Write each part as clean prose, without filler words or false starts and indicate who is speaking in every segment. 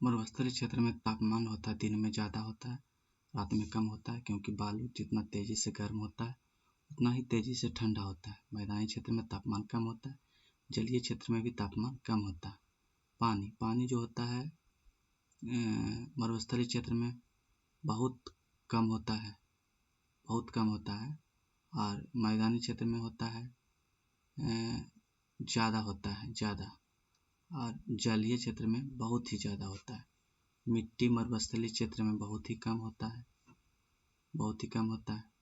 Speaker 1: मरुस्थलीय क्षेत्र में तापमान होता है दिन में ज़्यादा होता है, रात में कम होता है, क्योंकि बालू जितना तेज़ी से गर्म होता है उतना ही तेज़ी से ठंडा होता है। मैदानी क्षेत्र में तापमान कम होता है, जलीय क्षेत्र में भी तापमान कम होता है। पानी जो होता है मरुस्थलीय क्षेत्र में बहुत कम होता है, और मैदानी क्षेत्र में होता है ज़्यादा होता है, और जलीय क्षेत्र में बहुत ही ज़्यादा होता है। मिट्टी मरुस्थलीय क्षेत्र में बहुत ही कम होता है,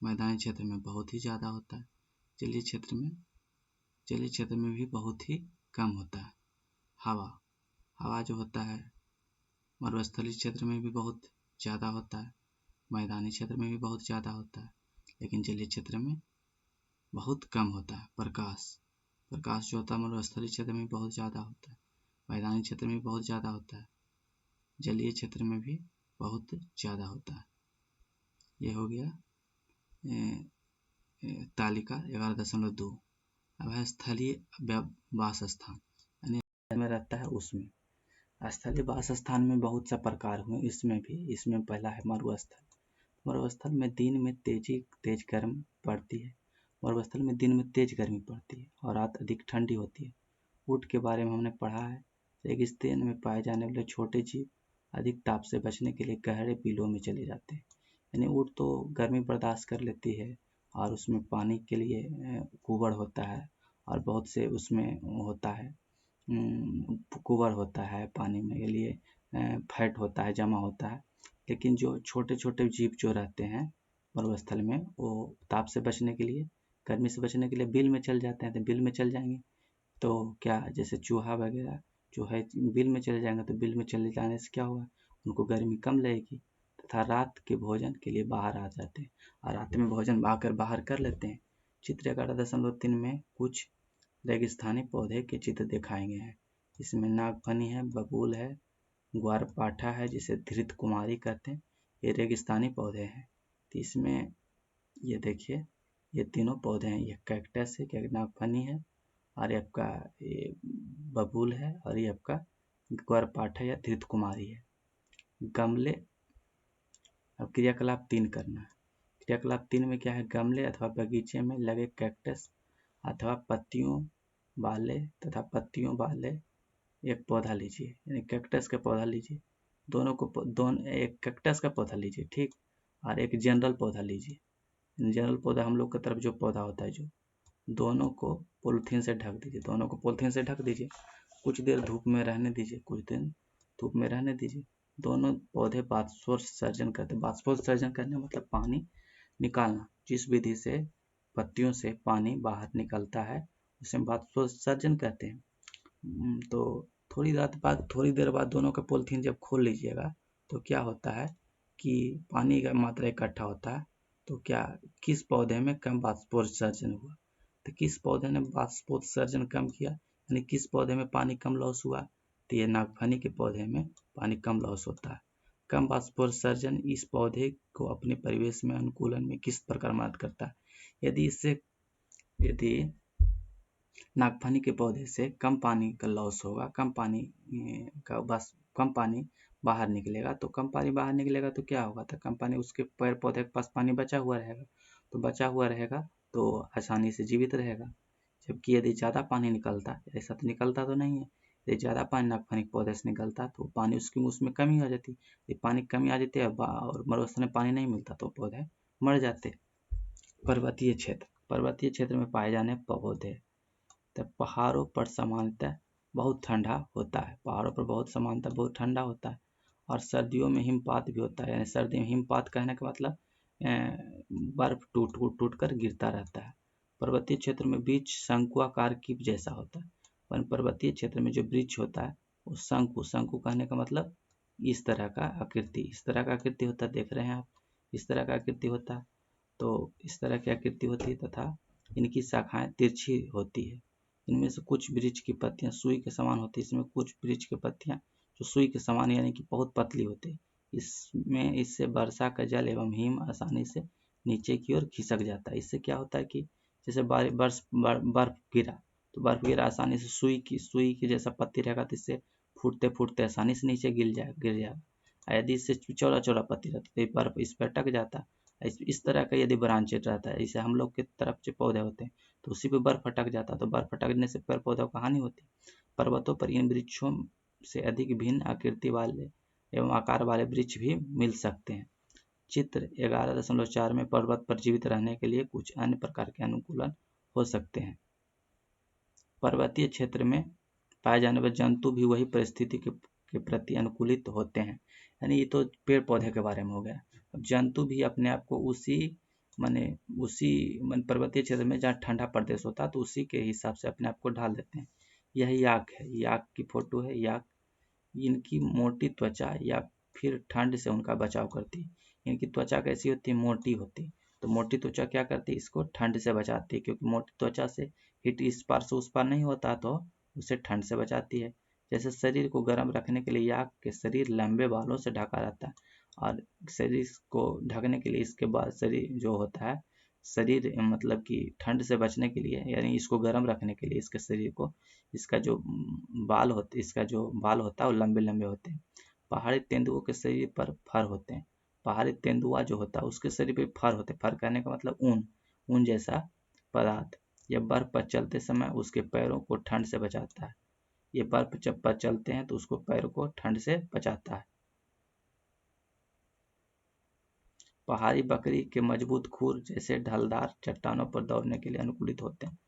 Speaker 1: मैदानी क्षेत्र में बहुत ही ज़्यादा होता है, जलीय क्षेत्र में भी बहुत ही कम होता है। हवा जो होता है मरुस्थलीय क्षेत्र में भी बहुत ज़्यादा होता है, मैदानी क्षेत्र में भी बहुत ज़्यादा होता है, लेकिन जलीय क्षेत्र में बहुत कम होता है। प्रकाश जो होता है मरुस्थलीय क्षेत्र में बहुत ज़्यादा होता है, मैदानी क्षेत्र में भी बहुत ज़्यादा होता है, जलीय क्षेत्र में भी बहुत ज़्यादा होता है। ये हो गया तालिका 11.2। अब है स्थलीय वास स्थान, यानी में रहता है उसमें। स्थलीय वास स्थान में बहुत सा प्रकार हुए, इसमें पहला है मरुस्थल। मरुस्थल में दिन में तेज गर्म पड़ती है, मरुस्थल में दिन में तेज गर्मी पड़ती है और रात अधिक ठंडी होती है। ऊँट के बारे में हमने पढ़ा है। रेगिस्तान में पाए जाने वाले छोटे जीव अधिक ताप से बचने के लिए गहरे बिलों में चले जाते हैं। यानी ऊँट तो गर्मी बर्दाश्त कर लेती है और उसमें पानी के लिए कुबड़ होता है और बहुत से उसमें होता है कुबड़ होता है, पानी में के लिए फैट होता है, जमा होता है। लेकिन जो छोटे छोटे जीव जो रहते हैं मरुस्थल में, वो ताप से बचने के लिए, गर्मी से बचने के लिए बिल में चल जाते हैं। तो बिल में चल जाएंगे तो क्या, जैसे चूहा वगैरह जो है बिल में चले जाएंगे, तो बिल में चले जाने से क्या होगा, उनको गर्मी कम लगेगी तथा रात के भोजन के लिए बाहर आ जाते हैं और रात में भोजन बाहर कर लेते हैं। चित्र 11.3 में कुछ रेगिस्तानी पौधे के चित्र दिखाए गए हैं। इसमें नागफनी है, बबूल है, ग्वारपाठा है जिसे धृत कुमारी कहते हैं। ये रेगिस्तानी पौधे हैं। तो इसमें ये देखिए, ये तीनों पौधे हैं। ये कैक्टस है, नागफनी है, और ये आपका ये बबूल है, और ये आपका ग्वारपाठा या धृत कुमारी है। गमले, अब क्रियाकलाप 3 करना है। क्रियाकलाप 3 में क्या है, गमले अथवा बगीचे में लगे कैक्टस अथवा पत्तियों वाले एक पौधा लीजिए, यानी कैक्टस का पौधा लीजिए। एक कैक्टस का पौधा लीजिए, ठीक, और एक जनरल पौधा लीजिए। जनरल पौधा हम लोग की तरफ जो पौधा होता है, जो दोनों को पॉलीथीन से ढक दीजिए। कुछ देर धूप में रहने दीजिए। दोनों पौधे बाष्पोत्सर्जन करते हैं। बाष्पोत्सर्जन करने मतलब पानी निकालना। जिस विधि से पत्तियों से पानी बाहर निकलता है उसे बाष्पोत्सर्जन कहते हैं। तो थोड़ी देर बाद दोनों का पॉलीथीन जब खोल लीजिएगा तो क्या होता है कि पानी का मात्रा इकट्ठा होता है। तो क्या, किस पौधे में कम बाष्पोत्सर्जन हुआ, तो किस पौधे ने बाष्पोत्सर्जन कम किया, यानी किस पौधे में पानी कम लॉस हुआ, तो ये नागफनी के पौधे में पानी कम लॉस होता है। कम बाष्पोत्सर्जन इस पौधे को अपने परिवेश में अनुकूलन में किस प्रकार मदद करता है। यदि नागफनी के पौधे से कम पानी का लॉस होगा, कम पानी बाहर निकलेगा, तो क्या होगा, तो कम पानी, उसके पेड़ पौधे के पास पानी बचा हुआ रहेगा तो आसानी से जीवित रहेगा। जबकि यदि ज़्यादा पानी निकलता, ऐसा तो निकलता तो नहीं है, यदि ज़्यादा पानी नागफनी के पौधे से निकलता तो पानी उसमें कमी आ जाती। यदि पानी कमी आ जाती और मरुस्थल में पानी नहीं मिलता तो पौधे मर जाते। पर्वतीय क्षेत्र में पाए जाने पौधे, तो पहाड़ों पर सामान्यतः बहुत ठंडा होता है, और सर्दियों में हिमपात भी होता है। यानी सर्दी में हिमपात कहने का मतलब बर्फ टूट कर गिरता रहता है। पर्वतीय क्षेत्र में वृक्ष शंकुआकार की जैसा होता है। पर्वतीय क्षेत्र में जो वृक्ष होता है वो शंकु कहने का मतलब इस तरह का आकृति होता है। देख रहे हैं आप, इस तरह का आकृति होता है। तो इस तरह की आकृति होती है तथा इनकी शाखाएं तिरछी होती है। इनमें से कुछ वृक्ष की पत्तियां सुई के समान होती है। इसमें कुछ वृक्ष की पत्तियां जो सुई के समान यानी कि बहुत पतली होती है। इससे वर्षा का जल एवं हिम आसानी से नीचे की ओर खिसक जाता है। इससे क्या होता है कि जैसे बर्फ गिरा तो बर्फ गिरा आसानी से सुई की जैसा पत्ती रहेगा तो इससे फूटते फूटते आसानी से नीचे गिर जाएगा। यदि इससे चौड़ा चौड़ा पत्ती रहता तो ये बर्फ इस पर अटक जाता। इस तरह का यदि ब्रांचेट रहता है, जैसे हम लोग के तरफ जो पौधे होते हैं तो उसी पे बर्फ अटक जाता, तो बर्फ अटकने से पेड़ पौधों को हानि होती। पर्वतों पर इन वृक्षों से अधिक भिन्न आकृति वाले एवं आकार वाले वृक्ष भी मिल सकते हैं। चित्र 11.4 में पर्वत पर जीवित रहने के लिए कुछ अन्य प्रकार के अनुकूलन हो सकते हैं। पर्वतीय क्षेत्र में पाए जाने वाले जंतु भी वही परिस्थिति के प्रति अनुकूलित होते हैं। यानी ये तो पेड़ पौधे के बारे में हो गया। अब जंतु भी अपने आप को उसी पर्वतीय क्षेत्र में जहाँ ठंडा प्रदेश होता है तो उसी के हिसाब से अपने आप को ढाल देते हैं। यह याक है, याक की फोटो है। याक इनकी मोटी त्वचा या फिर ठंड से उनका बचाव करती है। इनकी त्वचा कैसी होती है? मोटी होती है। तो मोटी त्वचा क्या करती है? इसको ठंड से बचाती है, क्योंकि मोटी त्वचा से हीट इस पार से उस पार नहीं होता तो उसे ठंड से बचाती है। जैसे शरीर को गर्म रखने के लिए याक के शरीर लंबे बालों से ढका रहता है, और शरीर को ढकने के लिए इसके बाद शरीर जो होता है, शरीर मतलब कि ठंड से बचने के लिए, यानी इसको गर्म रखने के लिए इसके शरीर को, इसका जो बाल होता है वो लंबे लंबे होते हैं। पहाड़ी तेंदुओं के शरीर पर फर होते हैं। पहाड़ी तेंदुआ जो होता है उसके शरीर पे फर होते हैं। फर कहने का मतलब ऊन जैसा पदार्थ। यह बर्फ पर चलते समय उसके पैरों को ठंड से बचाता है। ये बर्फ जब पर चलते हैं तो उसको पैरों को ठंड से बचाता है। पहाड़ी बकरी के मजबूत खुर जैसे ढलदार चट्टानों पर दौड़ने के लिए अनुकूलित होते हैं।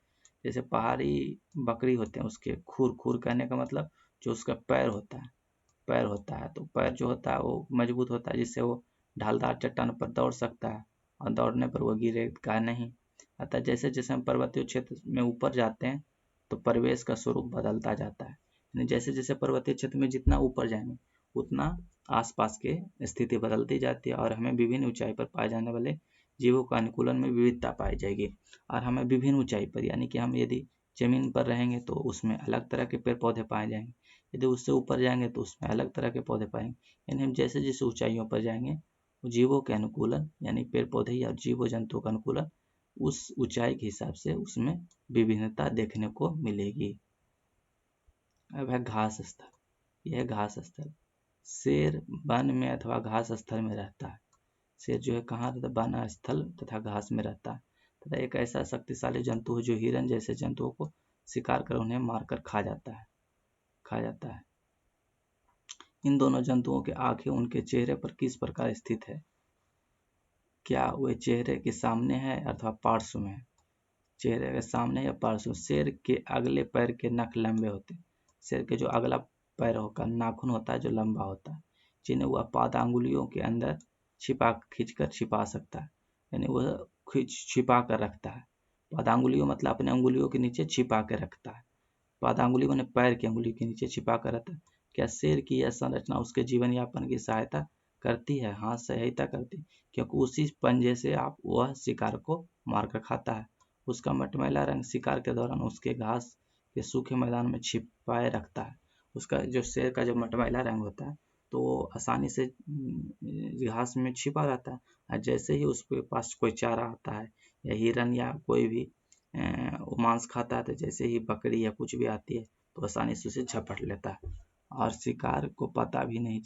Speaker 1: जैसे पहाड़ी बकरी होते हैं उसके खुर कहने का मतलब जो उसका पैर होता है, तो पैर जो होता है वो मजबूत होता है, जिससे वो ढालदार चट्टानों पर दौड़ सकता है और दौड़ने पर वो गिरेगा नहीं। अतः जैसे जैसे हम पर्वतीय क्षेत्र में ऊपर जाते हैं तो परिवेश का स्वरूप बदलता जाता है। यानी जैसे जैसे पर्वतीय क्षेत्र में जितना ऊपर जाएंगे उतना आसपास के स्थिति बदलती जाती है, और हमें विभिन्न ऊंचाई पर पाए जाने वाले जीवों का अनुकूलन में विविधता पाई जाएगी। और हमें विभिन्न ऊंचाई पर, यानी कि हम यदि जमीन पर रहेंगे तो उसमें अलग तरह के पेड़ पौधे पाए जाएंगे, यदि उससे ऊपर जाएंगे तो उसमें अलग तरह के पौधे पाएंगे। यानी हम जैसे जैसे ऊंचाइयों पर जाएंगे जीवों के अनुकूलन, यानी पेड़ पौधे या जीव जंतुओं का अनुकूलन उस ऊंचाई के हिसाब से उसमें विभिन्नता देखने को मिलेगी। अब है घास स्थल। यह घास स्थल। शेर वन में अथवा घास स्थल में रहता है। शेर जो है कहाँ रहता है? वन स्थल तथा घास में रहता है, तथा एक ऐसा शक्तिशाली जंतु है जो हिरन जैसे जंतुओं को शिकार कर उन्हें मारकर खा जाता है। इन दोनों जंतुओं के आंखें उनके चेहरे पर किस प्रकार स्थित है? क्या वे चेहरे के सामने है अथवा पार्श्व में है? चेहरे के सामने या पार्श्व। शेर के अगले पैर के नख लंबे होते हैं। शेर के जो अगला पैर का नाखून होता है जो लंबा होता है, जिन्हें वह पादांगुलियों के अंदर खींचकर छिपा सकता है, यानी वह छिपा कर रखता है। पादांगुलियों मतलब अपने अंगुलियों के नीचे छिपा के रखता है। पादांगुली मैंने पैर की अंगुली के नीचे छिपा कर रहता है। क्या शेर की यह संरचना उसके जीवन यापन की सहायता करती है? हाँ, सहायता करती है, क्योंकि उसी पंजे से वह शिकार को मारकर खाता है। उसका मटमैला रंग शिकार के दौरान उसके घास के सूखे मैदान में छिपाए रखता है। उसका जो शेर का जो मटमैला रंग होता है तो वो आसानी से घास में छिपा रहता है, और जैसे ही उसके पास कोई चारा आता है या हिरन या कोई भी वो मांस खाता है, तो जैसे ही बकरी या कुछ भी आती है तो आसानी से उसे झपट लेता है, और शिकार को पता भी नहीं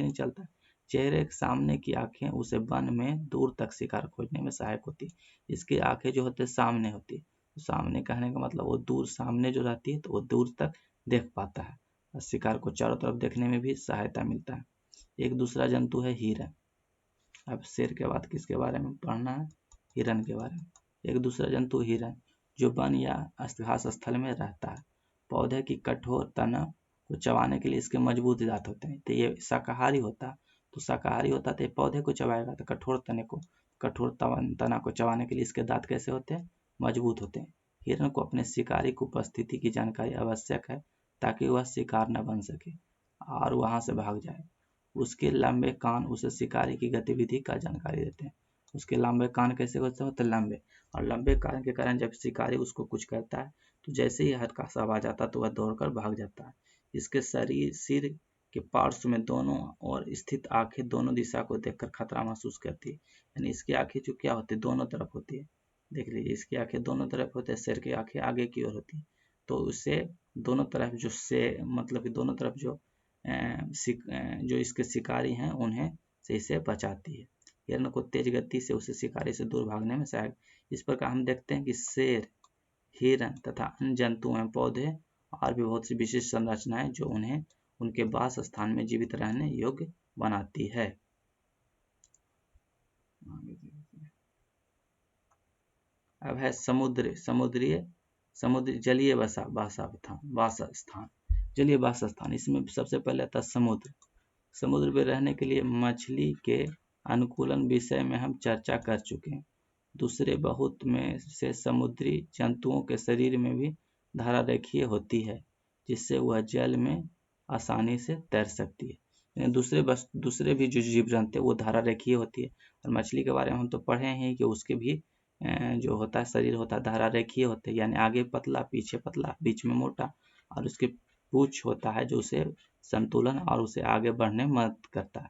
Speaker 1: चलता। चेहरे के सामने की आंखें उसे वन में दूर तक शिकार खोजने में सहायक होती है। इसकी आंखें जो होती है सामने होती है, तो सामने कहने का मतलब वो दूर सामने जो रहती है तो वो दूर तक देख पाता है, और शिकार को चारों तरफ देखने में भी सहायता मिलता है। एक दूसरा जंतु है हिरन। अब शेर के बाद किसके बारे में पढ़ना है? हिरन के बारे में। एक दूसरा जंतु हिरन, जो वन या घास स्थल में रहता है। पौधे की कठोर तना को चबाने के लिए इसके मजबूत दांत होते हैं। तो ये शाकाहारी होता तो ये पौधे को चबाएगा, तो कठोर तना को चबाने के लिए इसके दांत कैसे होते हैं? मजबूत होते हैं। हिरन को अपने शिकारी की उपस्थिति की जानकारी आवश्यक है ताकि वह शिकार न बन सके और वहां से भाग जाए। उसके लंबे कान उसे शिकारी की गतिविधि का जानकारी देते हैं। उसके लंबे कान कैसे होते हैं? लंबे, और लंबे कान के कारण जब शिकारी उसको कुछ करता है तो जैसे ही हल्का सा आवाज आता है तो वह दौड़कर भाग जाता है। इसके सिर के पार्श्व में दोनों ओर स्थित आंखें दोनों दिशा को देखकर खतरा महसूस करती है। यानी इसकी आंखें जो क्या होती है? दोनों तरफ होती है। देख लीजिए, इसकी आंखें दोनों तरफ होती है, सिर की आंखें आगे की ओर होती है। तो उससे दोनों तरफ मतलब कि दोनों तरफ जो इसके शिकारी हैं उन्हें से इसे बचाती है। हिरण को तेज गति से उसे शिकारी से दूर भागने में सहायक। इस प्रकार हम देखते हैं कि शेर, हिरण तथा अन्य जंतु एवं पौधे और भी बहुत सी विशिष्ट संरचनाएं जो उन्हें उनके वास स्थान में जीवित रहने योग्य बनाती है। अब है समुद्री जलीय वास स्थान। जलीय वास स्थान, इसमें सबसे पहले आता समुद्र में रहने के लिए मछली के अनुकूलन विषय में हम चर्चा कर चुके हैं। दूसरे बहुत में से समुद्री जंतुओं के शरीर में भी धारा रेखीय होती है, जिससे वह जल में आसानी से तैर सकती है। दूसरे भी जो जीव जंतु वो धारा रेखीय होती है। और मछली के बारे में हम तो पढ़े हैं कि उसके भी जो होता है शरीर होता है धारा रेखीय होते हैं, यानी आगे पतला पीछे पतला बीच में मोटा, और उसके पूंछ होता है जो उसे संतुलन और उसे आगे बढ़ने में मदद करता है।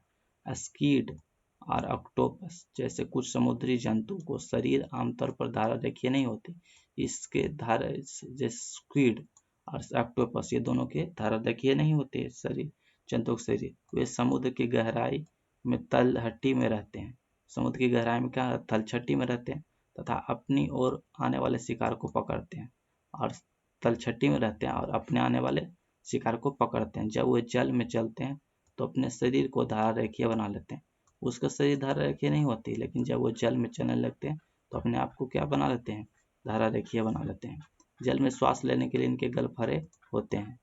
Speaker 1: स्क्विड और ऑक्टोपस जैसे कुछ समुद्री जंतु को शरीर आमतौर पर धारा रेखीय नहीं होती। इसके धारा जैसे स्क्विड और ऑक्टोपस ये दोनों के धारा रेखीय नहीं होते शरीर, जंतु के शरीर। वे समुद्र की गहराई में तलहटी में रहते हैं। समुद्र की गहराई में क्या तलछटी में रहते हैं तथा अपनी ओर आने वाले शिकार को पकड़ते हैं, और तलछटी में रहते हैं और अपने आने वाले शिकार को पकड़ते हैं। जब वे जल में चलते हैं तो अपने शरीर को धारा रेखीय बना लेते हैं। उसका शरीर धारा रेखीय नहीं होती, लेकिन जब वो जल में चलने लगते हैं तो अपने आप को क्या बना लेते हैं, धारा रेखीय बना लेते हैं। जल में श्वास लेने के लिए इनके गलफड़े होते हैं।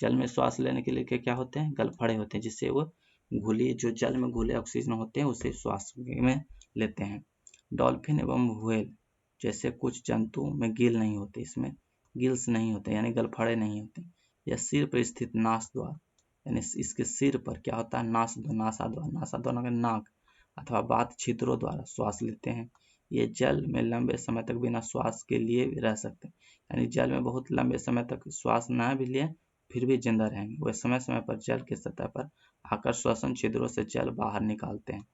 Speaker 1: जल में श्वास लेने के लिए क्या होते हैं, गलफड़े होते हैं, जिससे वो जो जल में घुले ऑक्सीजन होते हैं उसे श्वास में लेते हैं। डॉल्फिन एवं व्हेल जैसे कुछ जंतु में गिल नहीं होते, इसमें गिल्स नहीं होते यानी गलफड़े नहीं होते। यह सिर पर स्थित नास द्वार, यानी इसके सिर पर क्या होता है, नासाद्वार नाक अथवा बात छिद्रों द्वारा श्वास लेते हैं। ये जल में लंबे समय तक बिना श्वास के लिए रह सकते हैं, यानी जल में बहुत लंबे समय तक श्वास न भी लिए फिर भी जिंदा रहेंगे। वह समय समय पर जल के सतह पर आकर श्वसन छिद्रों से जल बाहर निकालते हैं,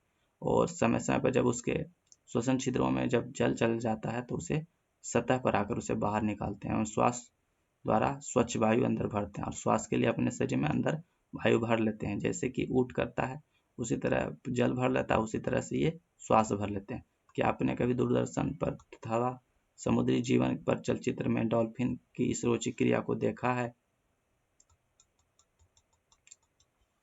Speaker 1: और समय समय पर जब उसके श्वसन छिद्रों में जब जल चल जाता है तो उसे सतह पर आकर उसे बाहर निकालते हैं और श्वास द्वारा स्वच्छ वायु अंदर भरते हैं, और श्वास के लिए अपने शरीर में अंदर वायु भर लेते हैं। जैसे कि ऊँट करता है उसी तरह जल भर लेता है, उसी तरह से ये श्वास भर लेते हैं। क्या आपने कभी दूरदर्शन पर तथा समुद्री जीवन पर चलचित्र में डॉल्फिन की इस रोचक क्रिया को देखा है?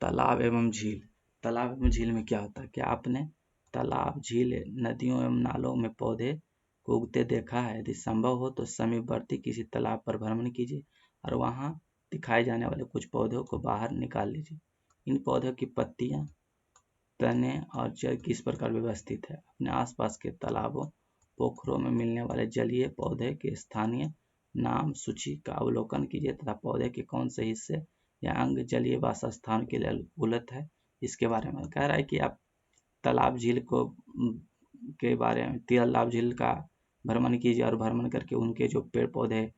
Speaker 1: तालाब एवं झील में क्या होता है? क्या आपने तालाब, झील, नदियों एवं नालों में पौधे को उगते देखा है? यदि संभव हो तो समीपवर्ती किसी तालाब पर भ्रमण कीजिए और वहां दिखाए जाने वाले कुछ पौधों को बाहर निकाल लीजिए। इन पौधों की पत्तियां, तने और जड़ किस प्रकार व्यवस्थित है? अपने आसपास के तालाबों, पोखरों में मिलने वाले जलीय पौधे के स्थानीय नाम सूची का अवलोकन कीजिए तथा पौधे के कौन से हिस्से या अंग जलीय वासस्थान के लिए अनुकूलित है, इसके बारे में कह रहा है कि आप तालाब झील के बारे में तालाब झील का भ्रमण कीजिए और भ्रमण करके उनके जो पेड़ पौधे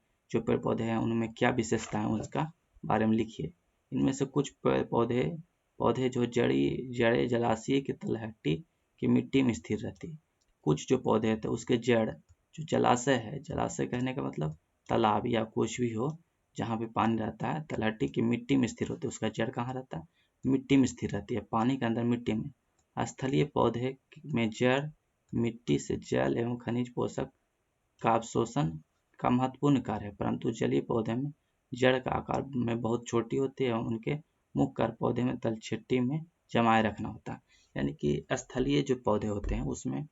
Speaker 1: हैं उनमें क्या विशेषता है उसका बारे में लिखिए। इनमें से कुछ पौधे जो जड़ें जलाशय की तलहटी की मिट्टी में स्थिर रहती है। कुछ जो पौधे होते हैं उसके जड़ जो जलाशय कहने का मतलब तालाब या कुछ भी हो जहाँ पे पानी रहता है, तलहटी की मिट्टी में स्थिर होती है। उसका जड़ कहाँ रहता है, मिट्टी में स्थिर रहती है, पानी के अंदर मिट्टी में। स्थलीय पौधे में जड़ मिट्टी से जल एवं खनिज पोषक का अवशोषण का महत्वपूर्ण कार्य है, परंतु जलीय पौधे में जड़ का आकार में बहुत छोटी होती है एवं उनके मुख्य कार्य पौधे में तलछटी में जमाए रखना होता है। यानी कि स्थलीय जो पौधे होते हैं उसमें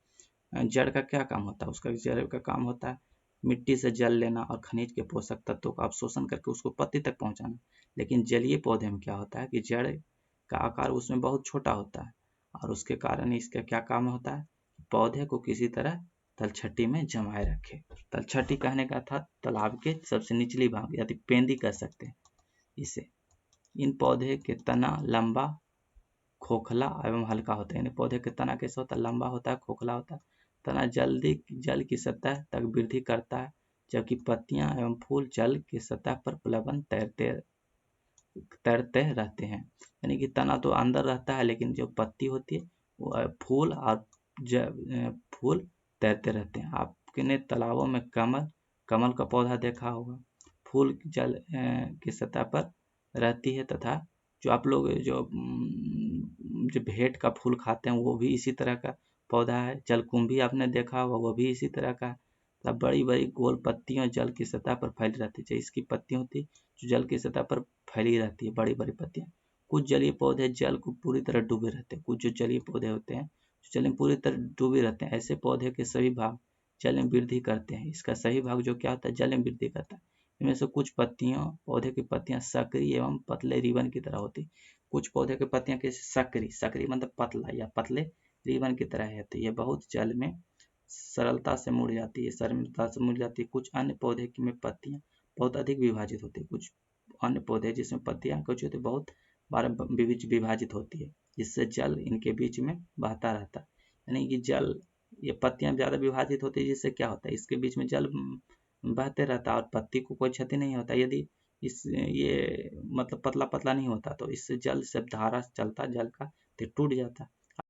Speaker 1: जड़ का क्या काम होता है, उसका जड़ का काम होता है मिट्टी से जल लेना और खनिज के पोषक तत्वों का अवशोषण करके उसको पत्ती तक पहुंचाना। लेकिन जलीय पौधे में क्या होता है कि जड़ का आकार उसमें बहुत छोटा होता है और उसके कारण इसका क्या काम होता है, पौधे को किसी तरह तलछटी में जमाए रखे। तलछटी कहने का था तालाब के सबसे निचली भाग, या पेंदी कह सकते हैं इसे। इन पौधे के तना लंबा, खोखला एवं हल्का होता है। यानी पौधे के तना कैसे होता है, लंबा होता है, खोखला होता है। तना जल्दी जल की सतह तक वृद्धि करता है, जबकि पत्तियां एवं फूल जल की सतह पर प्लवन तैरते रहते हैं। यानी कि तना तो अंदर रहता है, लेकिन जो पत्ती होती है वो फूल तैरते रहते हैं। आपने तालाबों में कमल का पौधा देखा होगा। फूल जल की सतह पर रहती है, तथा जो आप लोग जो भेंट का फूल खाते हैं वो भी इसी तरह का पौधा है। जलकुंभी आपने देखा होगा, वो भी इसी तरह का है। तब बड़ी बड़ी गोल पत्तियां जल की सतह पर फैली रहती है। इसकी पत्तियां होती है जो जल की सतह पर फैली रहती है, बड़ी बड़ी पत्तियां। कुछ जलीय पौधे जल को पूरी तरह डूबे रहते हैं। कुछ जो जलीय पौधे होते हैं जो जल में पूरी तरह डूबे रहते हैं, ऐसे पौधे के सभी भाग जल में वृद्धि करते हैं। इसका सही भाग जो क्या होता है, जल में वृद्धि करता है। इनमें से कुछ पत्तियों पौधे की पत्तियां सक्रिय एवं पतले रिबन की तरह होती। कुछ पौधे की पत्तियां कैसे सक्रिय, सक्रिय मतलब पतला या पतले रिबन की तरह होती है। बहुत जल में सरलता से मुड़ जाती है, सरलता से मुड़ जाती है। कुछ अन्य पौधे की में पत्तियां बहुत अधिक विभाजित होती है। कुछ अन्य पौधे जिसमें पत्तियां कुछ होती है बहुत बार विभाजित होती है, जिससे जल इनके बीच में बहता रहता है। यानी कि जल, ये पत्तियां ज्यादा विभाजित होती है, जिससे क्या होता है, इसके बीच में जल बहते रहता है और पत्ती को कोई क्षति नहीं होता। यदि इस ये मतलब पतला पतला नहीं होता तो इससे जल से धारा चलता जल का तो टूट जाता।